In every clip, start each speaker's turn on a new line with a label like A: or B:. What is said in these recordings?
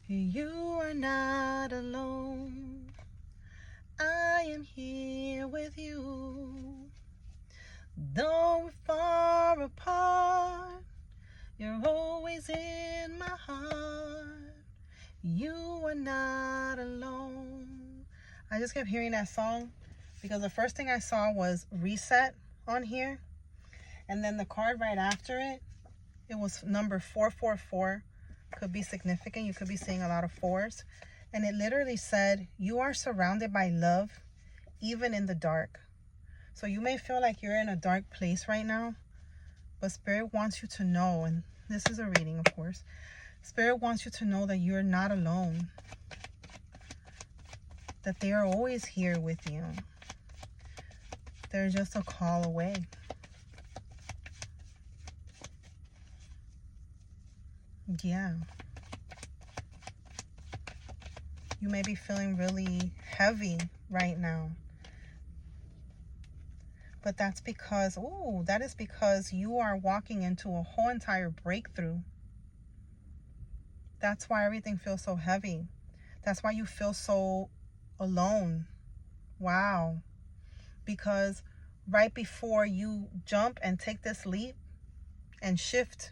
A: You are not alone. I am here with you. Though we're far apart, you're always in my heart. You are not alone. I just kept hearing that song because the first thing I saw was Reset on here. And then the card right after it, it was number 444. Could be significant. You could be seeing a lot of fours. And it literally said, you are surrounded by love, even in the dark. So you may feel like you're in a dark place right now, but Spirit wants you to know, and this is a reading, of course. Spirit wants you to know that you're not alone, that they are always here with you. They're just a call away. Yeah. You may be feeling really heavy right now. But that's because, that is because you are walking into a whole entire breakthrough. That's why everything feels so heavy. That's why you feel so alone. Wow. Because right before you jump and take this leap and shift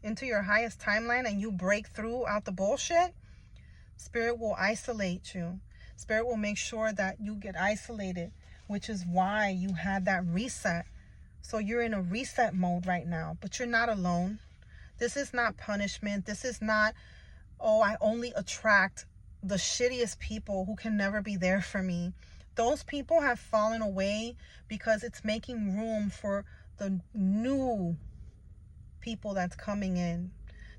A: into your highest timeline and you break through out the bullshit, Spirit will isolate you. Spirit will make sure that you get isolated, which is why you had that reset. So you're in a reset mode right now, but you're not alone. This is not punishment. This is not, I only attract the shittiest people who can never be there for me. Those people have fallen away because it's making room for the new people that's coming in,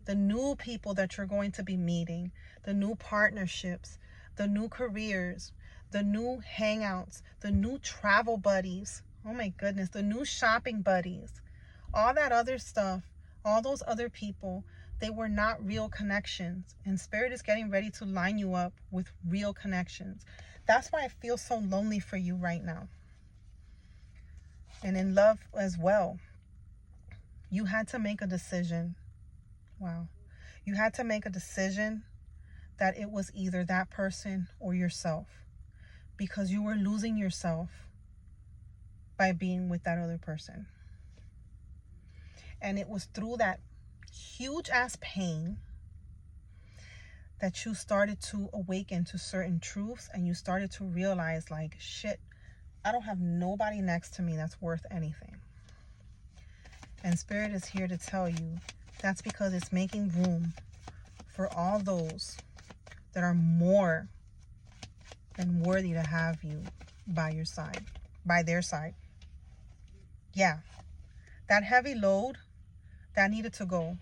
A: the new people that you're going to be meeting, the new partnerships, the new careers, the new hangouts, the new travel buddies. Oh my goodness, the new shopping buddies, all that other stuff, all those other people, they were not real connections. And Spirit is getting ready to line you up with real connections. That's why I feel so lonely for you right now. And in love as well. You had to make a decision. Wow. You had to make a decision that it was either that person or yourself, because you were losing yourself by being with that other person. And it was through that huge ass pain that you started to awaken to certain truths, and you started to realize, like, shit, I don't have nobody next to me that's worth anything. And Spirit is here to tell you that's because it's making room for all those that are more than worthy to have you by your side, by their side. Yeah. That heavy load, that needed to go.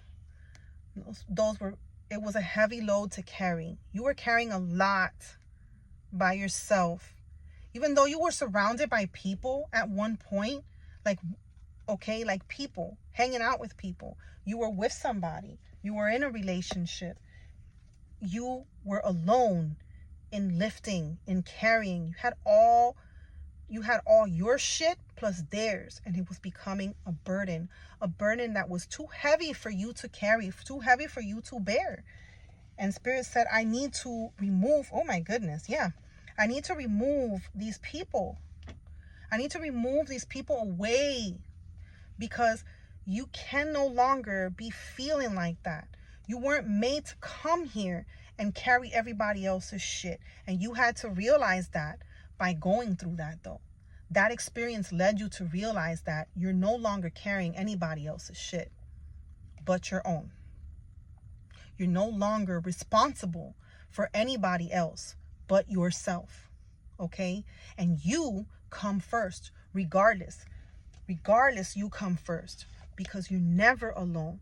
A: It was a heavy load to carry. You were carrying a lot by yourself. Even though you were surrounded by people at one point, like people, hanging out with people. You were with somebody. You were in a relationship. You were alone in lifting, in carrying. You had all your shit plus theirs, and it was becoming a burden that was too heavy for you to carry, too heavy for you to bear. And Spirit said, I need to remove, oh my goodness, yeah. I need to remove these people. I need to remove these people away, because you can no longer be feeling like that. You weren't made to come here and carry everybody else's shit. And you had to realize that by going through that, though. That experience led you to realize that you're no longer carrying anybody else's shit but your own. You're no longer responsible for anybody else but yourself. Okay? And you come first, regardless. Regardless, you come first, because you're never alone.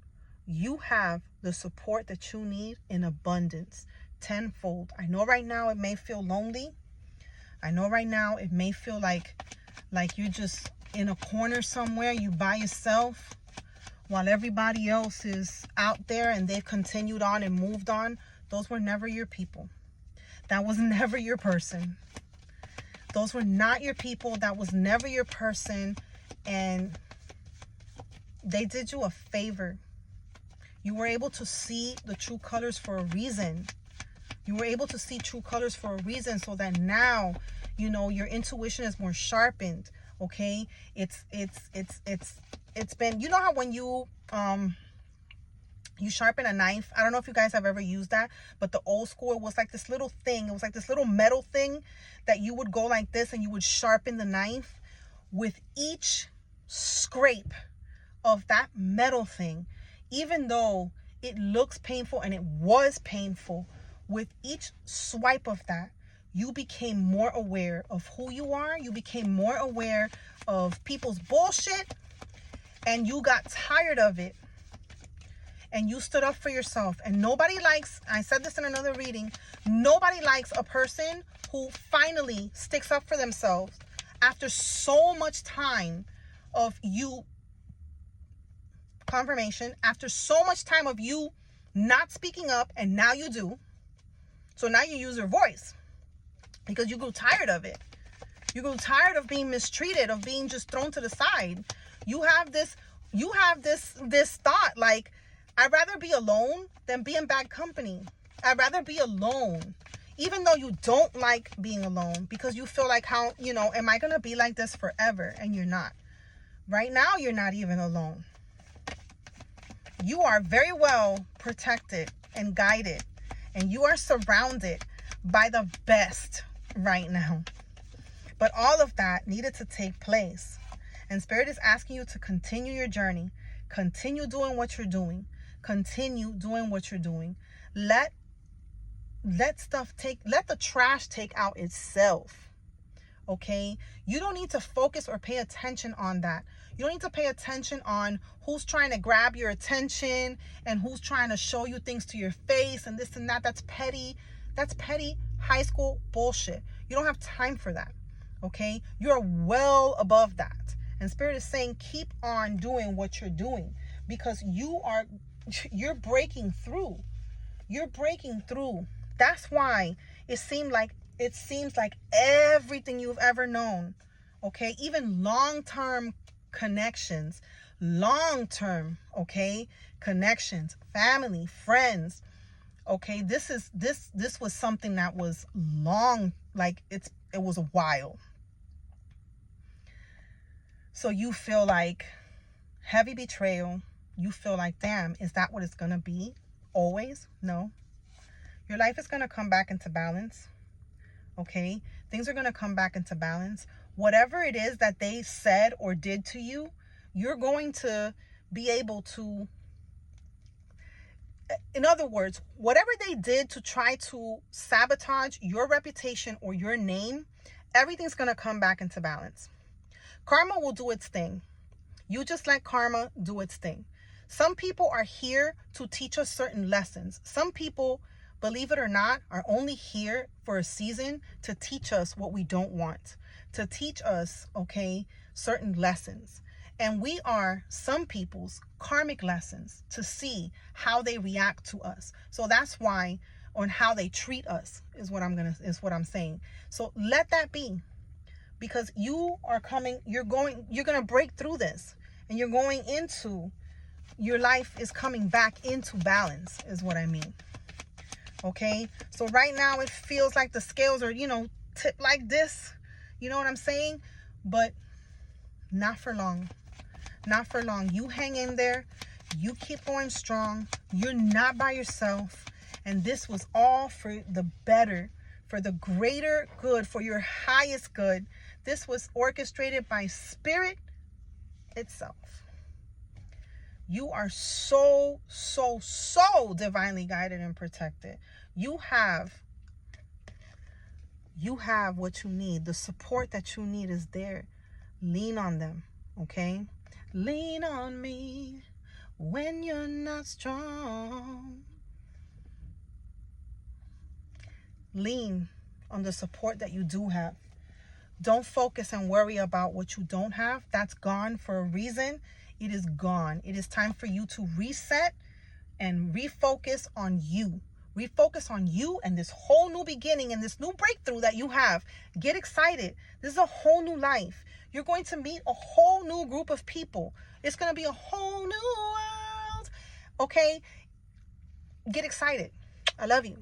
A: You have the support that you need in abundance, tenfold. I know right now it may feel lonely. I know right now it may feel like you're just in a corner somewhere, you by yourself, while everybody else is out there and they've continued on and moved on. Those were never your people. That was never your person. Those were not your people. That was never your person. And they did you a favor. You were able to see the true colors for a reason. You were able to see true colors for a reason, so that now, you know, your intuition is more sharpened. Okay, it's been, you know how when you sharpen a knife, I don't know if you guys have ever used that, but the old school, it was like this little thing, it was like this little metal thing that you would go like this and you would sharpen the knife. With each scrape of that metal thing, even though it looks painful, and it was painful, with each swipe of that, you became more aware of who you are. You became more aware of people's bullshit, and you got tired of it, and you stood up for yourself. And nobody likes, I said this in another reading, nobody likes a person who finally sticks up for themselves after so much time of you, confirmation, after so much time of you not speaking up, and now you do. So now you use your voice because you grew tired of it. You grew tired of being mistreated, of being just thrown to the side. You have this thought, like, I'd rather be alone than be in bad company. I'd rather be alone, even though you don't like being alone, because you feel like, how, you know, am I going to be like this forever? And you're not. Right now, you're not even alone. You are very well protected and guided, and you are surrounded by the best right now. But all of that needed to take place. And Spirit is asking you to continue your journey. Continue doing what you're doing. Continue doing what you're doing. Let the trash take out itself. Okay? You don't need to focus or pay attention on that. You don't need to pay attention on who's trying to grab your attention and who's trying to show you things to your face and this and that. That's petty. That's petty high school bullshit. You don't have time for that. Okay? You're well above that. And Spirit is saying, keep on doing what you're doing, because you're breaking through. You're breaking through. That's why it seems like everything you've ever known, okay, even long-term connections, okay, connections, family, friends, okay, this was something that was long, like it was a while. So you feel like heavy betrayal. You feel like, damn, is that what it's gonna be always? No. Your life is gonna come back into balance. Okay? Things are gonna come back into balance. Whatever it is that they said or did to you, you're going to be able to, in other words, whatever they did to try to sabotage your reputation or your name, everything's gonna come back into balance. Karma will do its thing. You just let karma do its thing. Some people are here to teach us certain lessons. Some people, believe it or not, are only here for a season to teach us what we don't want, to teach us, okay, certain lessons. And we are some people's karmic lessons to see how they react to us. So that's why, on how they treat us is what I'm saying. So let that be. Because you are coming, you're going to break through this, and you're going into, your life is coming back into balance is what I mean. Okay? So right now it feels like the scales are, tipped like this. You know what I'm saying? But not for long. Not for long. You hang in there. You keep going strong. You're not by yourself. And this was all for the better, for the greater good, for your highest good. This was orchestrated by Spirit itself. You are so, so, so divinely guided and protected. You have what you need. The support that you need is there. Lean on them, okay? Lean on me when you're not strong. Lean on the support that you do have. Don't focus and worry about what you don't have. That's gone for a reason. It is gone. It is time for you to reset and refocus on you. Refocus on you and this whole new beginning and this new breakthrough that you have. Get excited. This is a whole new life. You're going to meet a whole new group of people. It's going to be a whole new world. Okay? Get excited. I love you.